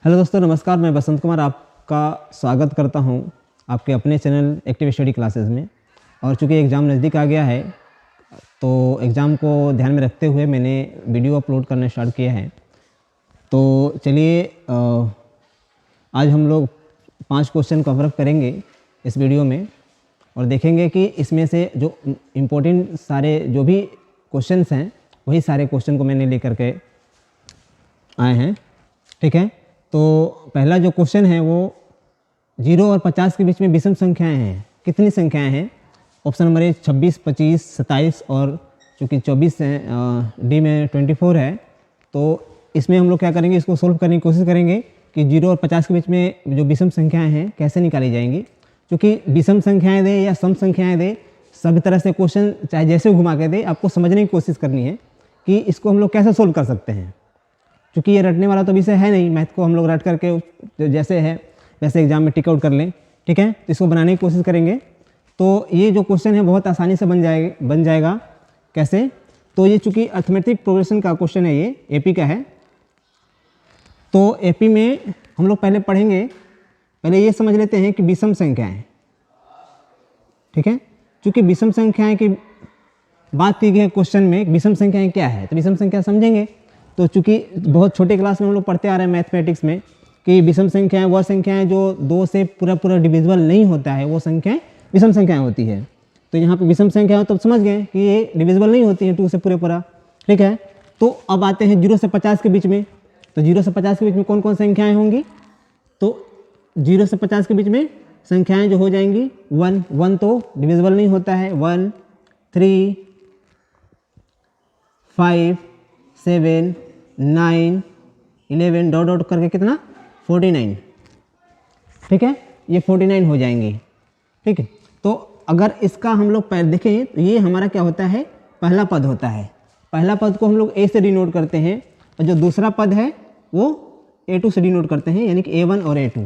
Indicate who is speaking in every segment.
Speaker 1: Hello दोस्तों, नमस्कार। मैं बसंत कुमार आपका स्वागत करता हूं आपके अपने चैनल एक्टिव स्टडी क्लासेस में। और चूँकि एग्ज़ाम नज़दीक आ गया है तो एग्ज़ाम को ध्यान में रखते हुए मैंने वीडियो अपलोड करना स्टार्ट किया है। तो चलिए आज हम लोग 5 क्वेश्चन कवर अप करेंगे इस वीडियो में और देखेंगे कि इसमें से जो इम्पोर्टेंट सारे जो भी क्वेश्चंस हैं वही सारे क्वेश्चन को मैंने लेकर के आए हैं। ठीक है, तो पहला जो क्वेश्चन है वो 0 और 50 के बीच में विषम संख्याएं हैं। कितनी संख्याएं हैं? ऑप्शन नंबर ए 26, 25, 27 और चूँकि 24 है, डी में 24 है। तो इसमें हम लोग क्या करेंगे, इसको सोल्व करने की कोशिश करेंगे कि 0 और 50 के बीच में जो विषम संख्याएं हैं कैसे निकाली जाएंगी। क्योंकि विषम संख्याएं दे या सम संख्याएं दे, सभी तरह से क्वेश्चन चाहे जैसे घुमा के दे, आपको समझने की कोशिश करनी है कि इसको हम लोग कैसे सोल्व कर सकते हैं। क्योंकि ये रटने वाला तो विषय है नहीं, मैथ को हम लोग रट करके जैसे है वैसे एग्जाम में टिक आउट कर लें। ठीक है, तो इसको बनाने की कोशिश करेंगे। तो ये जो क्वेश्चन है बहुत आसानी से बन जाएगा। कैसे? तो ये चूँकि अर्थमेटिक प्रोग्रेशन का क्वेश्चन है, ये एपी का है। तो एपी में हम लोग पहले पढ़ेंगे, पहले ये समझ लेते हैं कि विषम संख्याएँ। ठीक है, चूँकि विषम संख्याएँ की बात की गई है क्वेश्चन में, विषम संख्याएँ क्या है, तो विषम संख्या समझेंगे। तो चूँकि बहुत छोटे क्लास में हम लोग पढ़ते आ रहे हैं मैथमेटिक्स में कि विषम संख्याएं वह संख्याएं जो 2 से पूरा डिविजिबल नहीं होता है, वो संख्याएं विषम संख्याएं होती है। तो यहाँ पे विषम संख्या हो तो समझ गए कि ये डिविजिबल नहीं होती है 2 से पूरा। ठीक है, तो अब आते हैं 0 से 50 के बीच में। तो 0 से 50 के बीच में कौन कौन संख्याएँ होंगी? तो 0 से 50 के बीच में संख्याएँ जो हो जाएंगी 1 तो डिविजिबल नहीं होता है। 1, 3, 5, 7, 9, 11 डॉट करके कितना 49। ठीक है, ये 49 हो जाएंगी। ठीक है, तो अगर इसका हम लोग देखें तो ये हमारा क्या होता है, पहला पद होता है। पहला पद को हम लोग ए से डिनोट करते हैं और जो दूसरा पद है वो A2 से डिनोट करते हैं, यानी कि A1 और A2।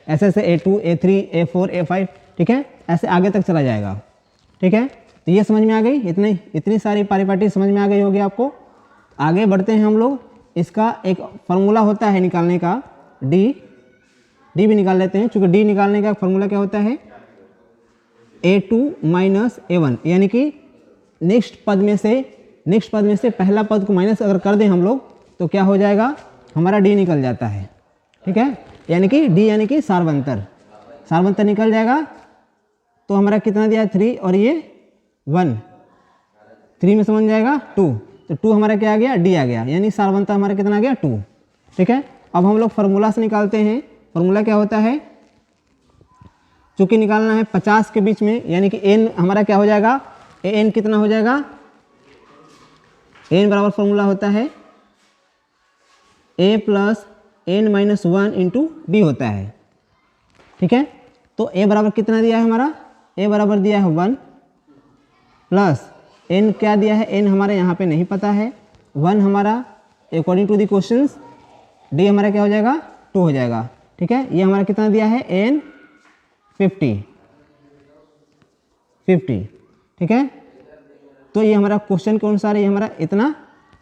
Speaker 1: ऐसे A2, A3, A4, A5। ठीक है, ऐसे आगे तक चला जाएगा। ठीक है, तो ये समझ में आ गई, इतनी सारी पारिपाटी समझ में आ गई होगी आपको। आगे बढ़ते हैं हम लोग। इसका एक फार्मूला होता है निकालने का, डी भी निकाल लेते हैं। चूँकि डी निकालने का फार्मूला क्या होता है, A2 माइनस A1, यानी कि नेक्स्ट पद में से पहला पद को माइनस अगर कर दें हम लोग तो क्या हो जाएगा, हमारा डी निकल जाता है। ठीक है, यानी कि डी यानी कि सारवंतर निकल जाएगा। तो हमारा कितना दिया है 3 और ये 1, 3 में समझ जाएगा 2, तो 2 हमारा क्या आ गया, डी आ गया, यानी सारवंतर हमारा कितना आ गया 2। ठीक है, अब हम लोग फार्मूला से निकालते हैं। फार्मूला क्या होता है, चूँकि निकालना है 50 के बीच में, यानी कि n हमारा क्या हो जाएगा, n कितना हो जाएगा, n बराबर फार्मूला होता है a plus n minus 1 into D होता है। ठीक है, तो a बराबर कितना दिया है हमारा, a बराबर दिया है 1 प्लस n क्या दिया है, n हमारे यहाँ पे नहीं पता है। 1 हमारा according to the questions, d हमारा क्या हो जाएगा 2 हो जाएगा। ठीक है, ये हमारा कितना दिया है, n 50। ठीक है, तो ये हमारा क्वेश्चन के अनुसार ये हमारा इतना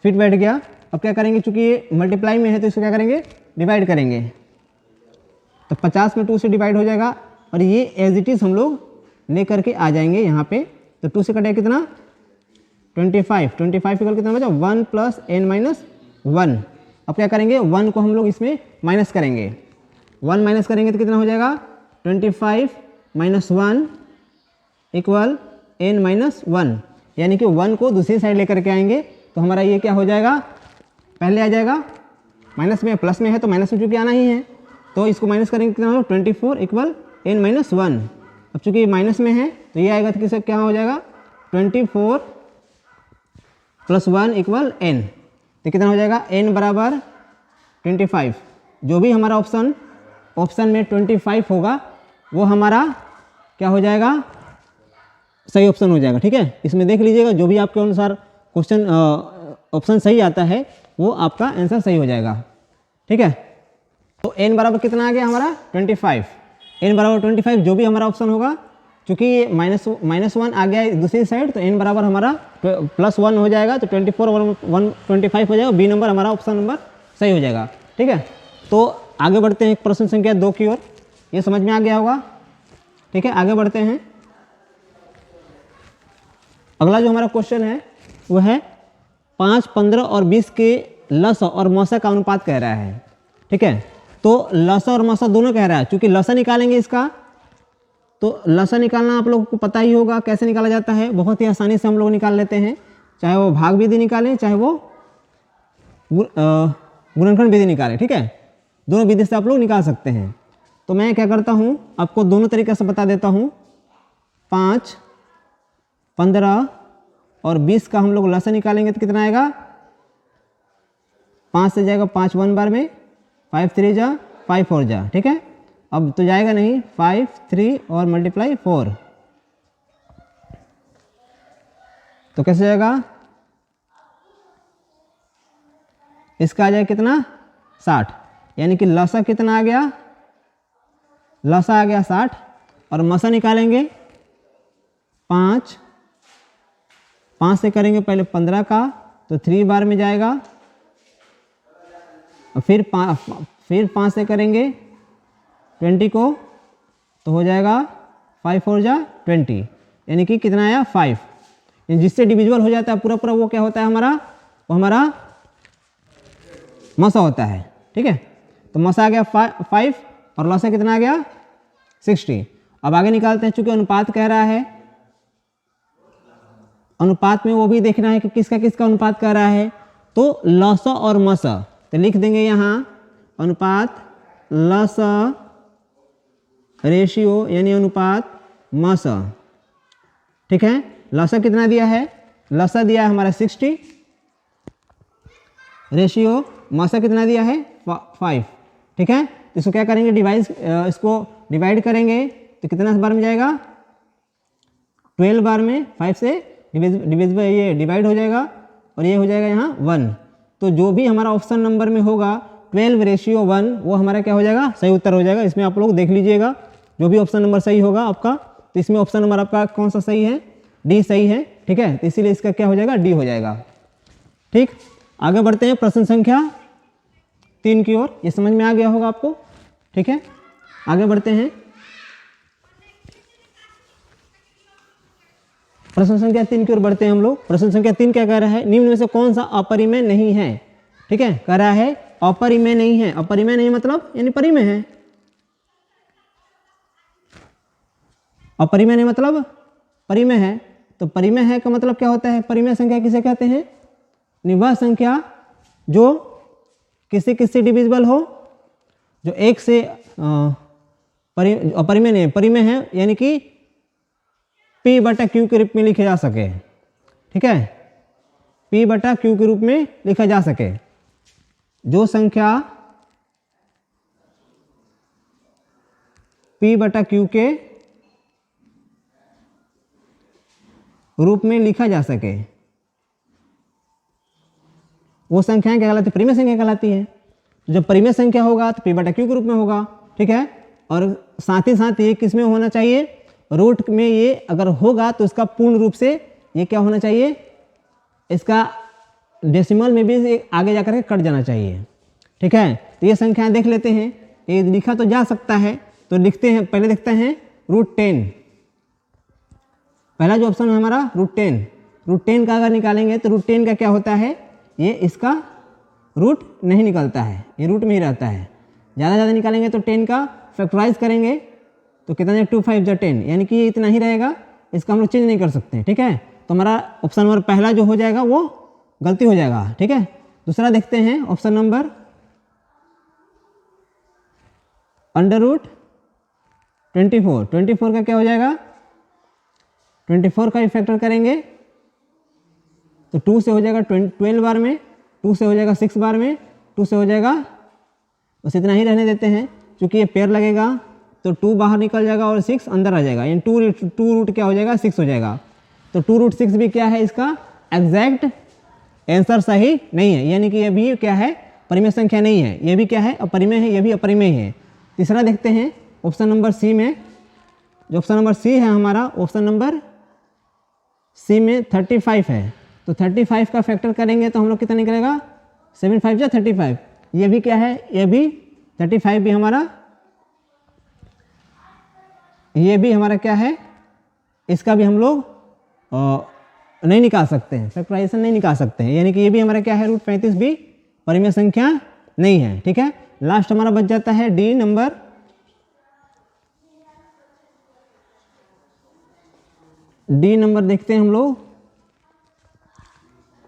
Speaker 1: फिट बैठ गया। अब क्या करेंगे, चूँकि ये मल्टीप्लाई में है तो इसको क्या करेंगे, डिवाइड करेंगे। तो 50 में 2 से डिवाइड हो जाएगा और ये एज इट इज़ हम लोग ले करके आ जाएंगे यहाँ पे। तो 2 से कटेगा कितना, 25 इक्वल कितना बचा, 1 प्लस n माइनस 1। अब क्या करेंगे, 1 को हम लोग इसमें माइनस करेंगे। 1 माइनस करेंगे तो कितना हो जाएगा, 25 माइनस 1 इक्वल n माइनस 1, यानी कि 1 को दूसरी साइड लेकर के आएंगे तो हमारा ये क्या हो जाएगा, पहले आ जाएगा माइनस में, प्लस में है तो माइनस में चूँकि आना ही है, तो इसको माइनस करेंगे कितना होगा, 24 इक्वल n माइनस 1। अब चूँकि माइनस में है तो ये आएगा तो किसका क्या हो जाएगा, 24 प्लस 1 इक्वल n। तो कितना हो जाएगा, n बराबर 25। जो भी हमारा ऑप्शन में 25 होगा वो हमारा क्या हो जाएगा, सही ऑप्शन हो जाएगा। ठीक है, इसमें देख लीजिएगा, जो भी आपके अनुसार क्वेश्चन ऑप्शन सही आता है वो आपका आंसर सही हो जाएगा। ठीक है, तो n बराबर कितना आ गया हमारा 25, n बराबर 25। जो भी हमारा ऑप्शन होगा, चूँकि ये माइनस 1 आ गया है दूसरी साइड, तो n बराबर हमारा +1 हो जाएगा। तो 24 और 1 25 हो जाएगा। बी नंबर हमारा ऑप्शन नंबर सही हो जाएगा। ठीक है, तो आगे बढ़ते हैं प्रश्न संख्या 2 की ओर। ये समझ में आ गया होगा, ठीक है। आगे बढ़ते हैं। अगला जो हमारा क्वेश्चन है वो है 5, 15 और 20 के लसा और मसा का अनुपात कह रहा है, ठीक है। तो लसा और मसा दोनों कह रहा है। चूंकि लसा निकालेंगे इसका, तो लसा निकालना आप लोगों को पता ही होगा कैसे निकाला जाता है। बहुत ही आसानी से हम लोग निकाल लेते हैं, चाहे वो भाग विधि निकालें चाहे वो गुणनखंड विधि निकालें, ठीक है। दोनों विधि से आप लोग निकाल सकते हैं। तो मैं क्या करता हूँ, आपको दोनों तरीके से बता देता हूँ। 5, 15 और 20 का हम लोग लसा निकालेंगे तो कितना आएगा, 5 से जाएगा 5 1 बार में, 5 3 जा 5 4 जा, ठीक है। अब तो जाएगा नहीं, 5 3 और मल्टीप्लाई 4, तो कैसे जाएगा, इसका आ जाएगा कितना 60। यानी कि लसा कितना आ गया, लसा आ गया 60 और मसा निकालेंगे 5 से करेंगे पहले 15 का, तो 3 बार में जाएगा। और फिर 5 से करेंगे 20 को, तो हो जाएगा 5 4 जा 20, यानी कि कितना आया 5। जिससे डिविजिबल हो जाता है पूरा पूरा, वो क्या होता है हमारा, वो हमारा मसा होता है, ठीक है। तो मसा आ गया 5 और लसा कितना आ गया 60। अब आगे निकालते हैं। चूंकि अनुपात कह रहा है, अनुपात में वो भी देखना है कि किसका किसका अनुपात कह रहा है। तो लसा और मसा, तो लिख देंगे यहाँ अनुपात लसा रेशियो, यानी अनुपात मसा, ठीक है। लसा कितना दिया है, लसा दिया है हमारा 60, रेशियो मसा कितना दिया है 5, ठीक है। तो इसको क्या करेंगे, इसको डिवाइड करेंगे तो कितना बार में जाएगा, 12 बार में। 5 से डिविजिबल ये डिवाइड हो जाएगा और ये हो जाएगा यहाँ 1। तो जो भी हमारा ऑप्शन नंबर में होगा 12:1, वो हमारा क्या हो जाएगा, सही उत्तर हो जाएगा। इसमें आप लोग देख लीजिएगा, जो भी ऑप्शन नंबर सही होगा आपका, तो इसमें ऑप्शन नंबर आपका कौन सा सही है, डी सही है, ठीक है। तो इसीलिए इसका क्या हो जाएगा, डी हो जाएगा, ठीक। आगे बढ़ते हैं प्रश्न संख्या 3 की ओर। ये समझ में आ गया होगा आपको, ठीक है। आगे बढ़ते हैं। प्रश्न संख्या 3 की ओर बढ़ते हैं हम लोग। प्रश्न संख्या 3 क्या कह रहा है, निम्न में से कौन सा अपरिमेय नहीं है, ठीक है। कह रहा है अपरिमेय नहीं है। अपरिमेय नहीं मतलब यानी परिमेय है। अपरिमेय नहीं मतलब परिमेय है। तो परिमेय है का मतलब क्या होता है, परिमेय संख्या किसे कहते हैं, वह संख्या जो किसी किसी डिविजिबल हो, जो एक से अपरिमेय नहीं, परिमेय है यानी कि P/Q के रूप में लिखे जा सके, ठीक है। P/Q के रूप में लिखा जा सके। जो संख्या P/Q के रूप में लिखा जा सके, वो संख्याएं क्या कहलाती है, परिमेय संख्या कहलाती है। जब परिमेय संख्या होगा तो P/Q के रूप में होगा, ठीक है। और साथ ही साथ ये किस में होना चाहिए, रूट में। ये अगर होगा तो इसका पूर्ण रूप से ये क्या होना चाहिए, इसका डेसिमल में भी आगे जाकर के कट जाना चाहिए, ठीक है। तो ये संख्याएं देख लेते हैं, ये लिखा तो जा सकता है, तो लिखते हैं। पहले देखते हैं √10। पहला जो ऑप्शन है हमारा √10। √10 का अगर निकालेंगे तो √10 का क्या होता है, ये इसका रूट नहीं निकलता है, ये रूट में ही रहता है। ज़्यादा निकालेंगे तो 10 का फैक्टराइज करेंगे तो कितना 2 5 जा 10, यानी कि ये इतना ही रहेगा, इसका हम लोग चेंज नहीं कर सकते, ठीक है। तो हमारा ऑप्शन नंबर पहला जो हो जाएगा वो गलती हो जाएगा, ठीक है। दूसरा देखते हैं ऑप्शन नंबर √24। 24 का क्या हो जाएगा, 24 का फैक्टर करेंगे तो 2 से हो जाएगा 12 बार में, 2 से हो जाएगा 6 बार में, 2 से हो जाएगा, बस इतना ही रहने देते हैं। क्योंकि ये पेयर लगेगा तो 2 बाहर निकल जाएगा और 6 अंदर आ जाएगा, यानी 2 रूट क्या हो जाएगा 6 हो जाएगा। तो 2√6 भी क्या है, इसका एग्जैक्ट आंसर सही नहीं है, यानी कि ये भी क्या है, परिमेय संख्या नहीं है। ये भी क्या है, अपरिमेय है, ये भी अपरिमेय है। तीसरा देखते हैं ऑप्शन नंबर सी में। जो ऑप्शन नंबर सी है हमारा, ऑप्शन नंबर सी में 35 है। तो 35 का फैक्टर करेंगे तो हम लोग कितना निकलेगा, 7 5 जा 35। ये भी क्या है, ये भी 35 भी हमारा, ये भी हमारा क्या है, इसका भी हम लोग नहीं निकाल सकते हैं, फैक्टराइजेशन नहीं निकाल सकते हैं, यानी कि ये भी हमारा क्या है, √35 भी परिमेय संख्या नहीं है। ठीक है, लास्ट हमारा बच जाता है डी नंबर। डी नंबर देखते हैं हम लोग,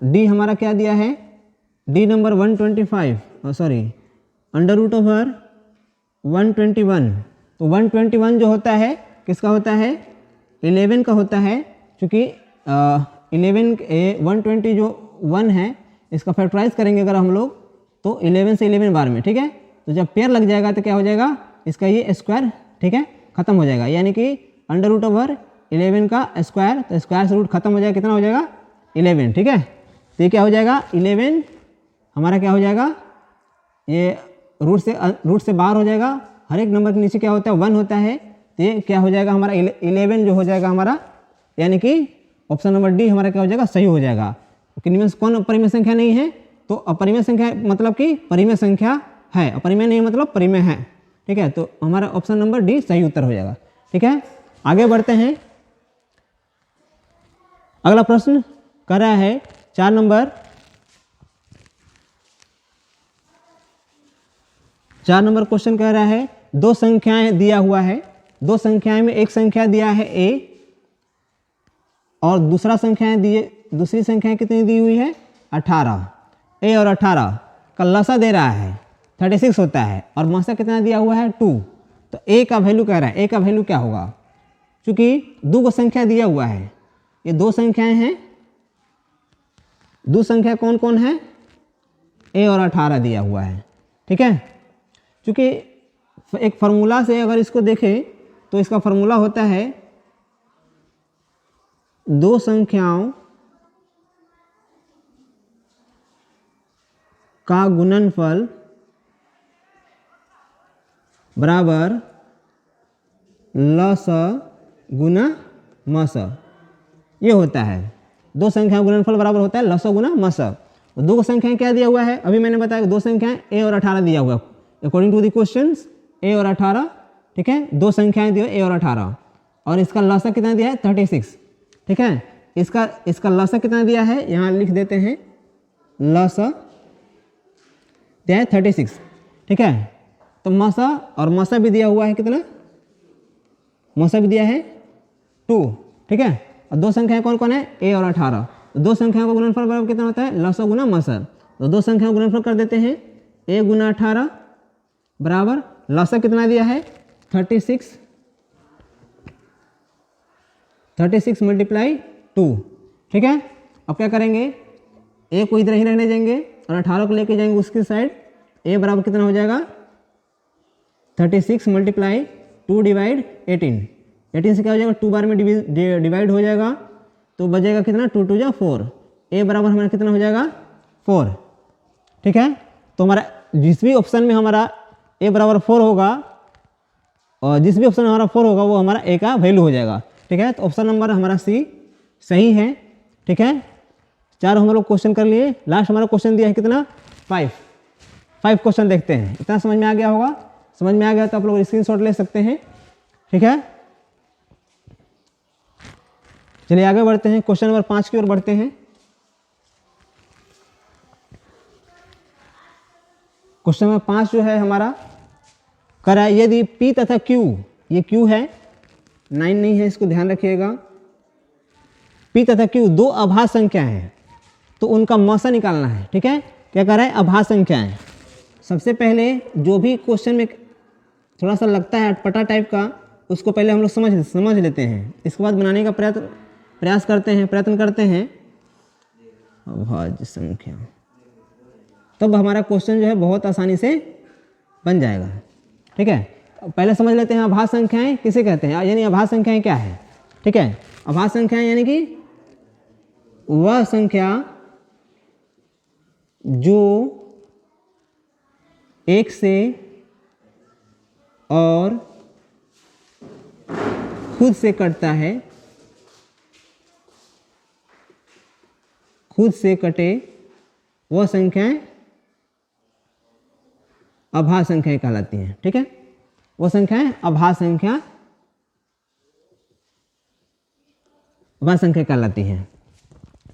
Speaker 1: डी हमारा क्या दिया है, डी नंबर 125, सॉरी √121। तो 121 जो होता है किसका होता है, 11 का होता है, क्योंकि 120 जो 1 है इसका फैक्टराइज करेंगे अगर हम लोग तो 11 से 11 बार में। ठीक है, तो जब पेयर लग जाएगा तो क्या हो जाएगा, इसका ये स्क्वायर, ठीक है, खत्म हो जाएगा, यानी कि √11 का स्क्वायर, तो स्क्वायर से रूट खत्म हो जाएगा, कितना हो जाएगा 11। ठीक है, तो ये क्या हो जाएगा 11 हमारा क्या हो जाएगा, ये रूट से बाहर हो जाएगा, हर एक नंबर के नीचे क्या होता है 1 होता है, तो ये क्या हो जाएगा हमारा 11 जो हो जाएगा हमारा, यानी कि ऑप्शन नंबर डी हमारा क्या हो जाएगा, सही हो जाएगा। इनमें कौन अपरिमेय संख्या नहीं है, तो अपरिमेय संख्या मतलब कि परिमेय संख्या है, अपरिमेय नहीं मतलब परिमेय है। ठीक है, तो हमारा ऑप्शन नंबर डी सही उत्तर हो जाएगा। ठीक है, आगे बढ़ते हैं। अगला प्रश्न कर रहा है 4 नंबर, 4 नंबर क्वेश्चन कह रहा है दो संख्याएं दिया हुआ है, दो संख्याएं में एक संख्या दिया है a और दूसरी संख्या कितनी दी हुई है 18। a और 18 का लसा दे रहा है 36 होता है और मसा कितना दिया हुआ है 2। तो a का वैल्यू कह रहा है, a का वैल्यू क्या होगा, क्योंकि दो को संख्या दिया हुआ है, ये दो संख्याएं हैं, दो संख्या कौन कौन है, a और 18 दिया हुआ है। ठीक है, क्योंकि एक फार्मूला से अगर इसको देखें तो इसका फार्मूला होता है दो संख्याओं का गुणनफल बराबर लस गुना मस, ये होता है। दो संख्या गुणनफल बराबर होता है लस गुना मस। दो संख्याएं क्या दिया हुआ है, अभी मैंने बताया दो संख्याएं a और 18 दिया हुआ है according to the questions, a और 18। ठीक है, दो संख्याएं दी a और 18 और इसका लसा कितना दिया है 36। ठीक है, इसका लसा कितना दिया है, यहाँ लिख देते हैं, लसा दिया है 36। ठीक है, तो मसा और मसा भी दिया हुआ है कितना, मसा भी दिया है 2। ठीक है, और दो संख्याएं कौन कौन है a और 18। तो दो संख्याओं का गुणनफल बराबर कितना होता है लसा गुना मसा। तो दो संख्याओं का गुणनफल कर देते हैं, a गुना 18 बराबर लसा कितना दिया है 36 मल्टीप्लाई 2। ठीक है, अब क्या करेंगे, a को इधर ही रहने देंगे और 18 को लेके जाएंगे उसकी साइड, a बराबर कितना हो जाएगा 36 मल्टीप्लाई 2 डिवाइड 18। 18 से क्या हो जाएगा 2 बार में डिवाइड हो जाएगा, तो बचेगा कितना 2 2 जा 4, a बराबर हमारा कितना हो जाएगा 4। ठीक है, तो हमारा जिस भी ऑप्शन में हमारा a बराबर 4 होगा और जिस भी ऑप्शन में हमारा 4 होगा वो हमारा a का वैल्यू हो जाएगा। ठीक है, तो ऑप्शन नंबर हमारा सी सही है। ठीक है, 4 हम लोग क्वेश्चन कर लिए, लास्ट हमारा क्वेश्चन दिया है कितना 5 क्वेश्चन देखते हैं। इतना समझ में आ गया होगा, समझ में आ गया तो आप लोग स्क्रीनशॉट ले सकते हैं। ठीक है, चलिए आगे बढ़ते हैं, क्वेश्चन नंबर 5 की ओर बढ़ते हैं। क्वेश्चन नंबर 5 जो है हमारा करा, यदि P तथा Q, ये Q है 9 नहीं है, इसको ध्यान रखिएगा, P तथा Q दो अभाज्य संख्या हैं तो उनका मसा निकालना है। ठीक है, क्या कर रहा है अभाज्य संख्याएं। सबसे पहले जो भी क्वेश्चन में थोड़ा सा लगता है अटपटा टाइप का, उसको पहले हम लोग समझ लेते हैं, इसके बाद बनाने का प्रयत्न करते हैं अभाज्य संख्या, तब हमारा क्वेश्चन जो है बहुत आसानी से बन जाएगा। ठीक है, पहले समझ लेते हैं अभाज्य संख्याएं किसे कहते हैं, यानी अभाज्य संख्याएं क्या है। ठीक है, अभाज्य संख्याएं यानी कि वह संख्या जो एक से और खुद से कटता है, खुद से कटे वह संख्याएं अभाज्य संख्याएं कहलाती हैं। ठीक है, वो संख्याएं अभाज्य संख्या कहलाती हैं।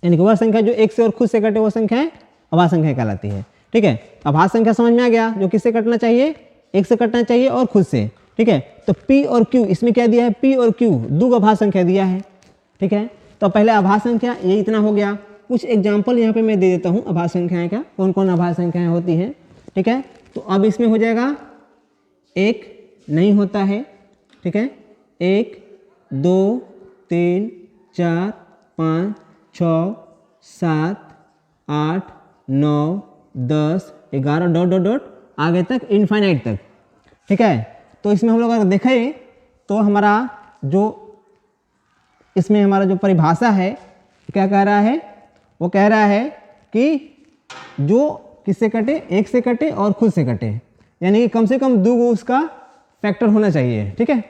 Speaker 1: यानी कि वह संख्या जो एक से और खुद से कटे वो संख्याएं अभाज्य संख्या कहलाती है। ठीक है, अभाज्य संख्या समझ में आ गया, जो किससे कटना चाहिए, एक से कटना चाहिए और खुद से। ठीक है, तो P और Q, इसमें क्या दिया है, P और Q दो अभाज्य संख्या दिया है। ठीक है, तो पहले अभाज्य संख्या ये इतना हो गया। कुछ एग्जाम्पल यहाँ पे मैं दे देता हूँ अभाज्य संख्याएं का, कौन कौन अभाज्य संख्याएं होती हैं। ठीक है, तो अब इसमें हो जाएगा एक नहीं होता है। ठीक है, 1 2 3 4 5 6 7 8 9 10 11 डॉट डॉट डॉट आगे तक इनफाइनाइट तक। ठीक है, तो इसमें हम लोग अगर देखें तो हमारा जो इसमें हमारा जो परिभाषा है क्या कह रहा है, वो कह रहा है कि जो किससे कटे, एक से कटे और खुद से कटे, यानी कि कम से कम दो गो उसका फैक्टर होना चाहिए। ठीक है,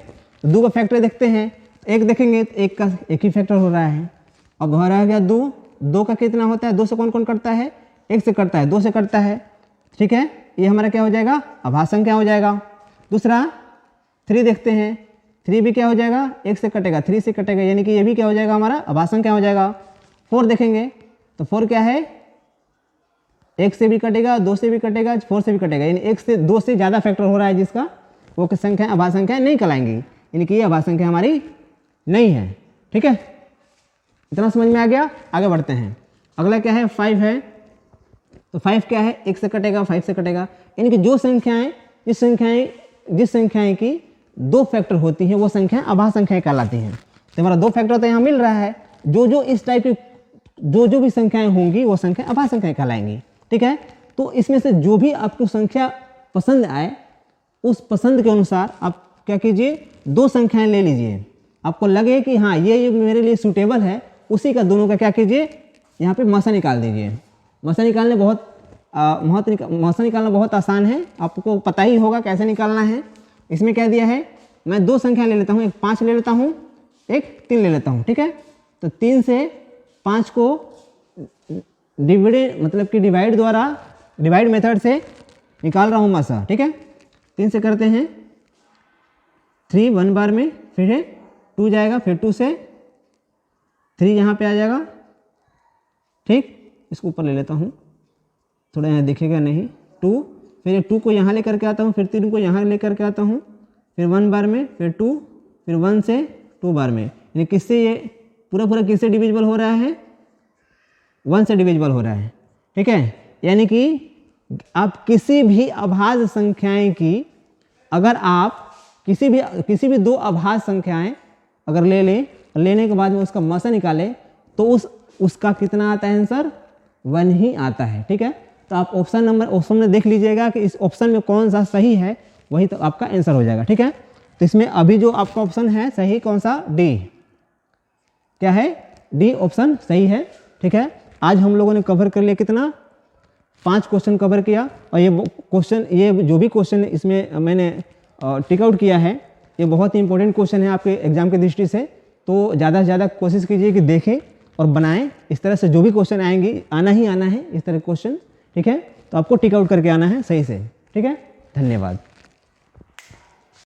Speaker 1: तो दो का फैक्टर देखते हैं, एक देखेंगे तो एक का एक ही फैक्टर हो रहा है। अब हो रहा गया दो, दो का कितना होता है, दो से कौन कौन कटता है, एक से कटता है, दो से कटता है। ठीक है, ये हमारा क्या हो जाएगा, अभाज्य संख्या हो जाएगा। दूसरा 3 देखते हैं, 3 भी क्या हो जाएगा, एक से कटेगा, 3 से कटेगा, यानी कि ये भी क्या हो जाएगा, हमारा अभाज्य संख्या हो जाएगा। 4 देखेंगे तो 4 क्या है, एक से भी कटेगा, 2 से भी कटेगा, 4 से भी कटेगा, यानी एक से 2 से ज़्यादा फैक्टर हो रहा है जिसका, वो संख्या अभाज्य संख्या नहीं कहलाएंगी, यानी कि ये अभाज्य संख्या हमारी नहीं है। ठीक है, इतना समझ में आ गया। आगे बढ़ते हैं, अगला क्या है, 5 है। तो 5 क्या है, एक से कटेगा, 5 से कटेगा, यानी कि जो संख्याएं जिस संख्याएं की 2 फैक्टर होती हैं वो संख्याएं अभाज्य संख्याएं कहलाती हैं। तो हमारा 2 फैक्टर तो यहाँ मिल रहा है, जो इस टाइप की जो भी संख्याएं होंगी वो संख्या अभाज्य संख्याएं कहलाएंगी। ठीक है, तो इसमें से जो भी आपको संख्या पसंद आए उस पसंद के अनुसार आप क्या कीजिए, 2 संख्याएं ले लीजिए, आपको लगे कि हाँ ये मेरे लिए सूटेबल है, उसी का दोनों का क्या कीजिए, यहाँ पे मसा निकाल दीजिए। मसा निकालना बहुत आसान है, आपको पता ही होगा कैसे निकालना है। इसमें क्या दिया है, मैं 2 संख्या ले लेता हूँ, एक 5 ले लेता हूँ, एक 3 ले लेता हूँ। ठीक है, तो 3 से 5 को डिवाइड मेथड से निकाल रहा हूँ मसा। ठीक है, 3 से करते हैं 3 1 बार में, फिर 2 जाएगा, फिर 2 से 3 यहाँ पे आ जाएगा। ठीक, इसको ऊपर ले लेता हूँ, थोड़ा यहाँ दिखेगा नहीं, 2, फिर 2 को यहाँ लेकर के आता हूँ, फिर 3 को यहाँ लेकर के आता हूँ, फिर 1 बार में, फिर 2, फिर 1 से 2 बार में, यानी किससे ये पूरा किससे डिविजिबल हो रहा है, 1 से डिविजिबल हो रहा है। ठीक है, यानी कि आप किसी भी अभाज्य संख्याएं की, अगर आप किसी भी 2 अभाज्य संख्याएं अगर लेने के बाद में उसका मसा निकाले तो उसका कितना आता है आंसर, 1 ही आता है। ठीक है, तो आप ऑप्शन में देख लीजिएगा कि इस ऑप्शन में कौन सा सही है, वही तो आपका आंसर हो जाएगा। ठीक है, तो इसमें अभी जो आपका ऑप्शन है सही कौन सा, डी, क्या है, डी ऑप्शन सही है। ठीक है, आज हम लोगों ने कवर कर लिया कितना, 5 क्वेश्चन कवर किया, और ये जो भी क्वेश्चन इसमें मैंने टिक आउट किया है ये बहुत ही इंपॉर्टेंट क्वेश्चन है आपके एग्जाम की दृष्टि से। तो ज़्यादा से ज़्यादा कोशिश कीजिए कि देखें और बनाएं, इस तरह से जो भी क्वेश्चन आएंगे आना ही आना है इस तरह क्वेश्चन। ठीक है, तो आपको टिक आउट करके आना है सही से। ठीक है, धन्यवाद।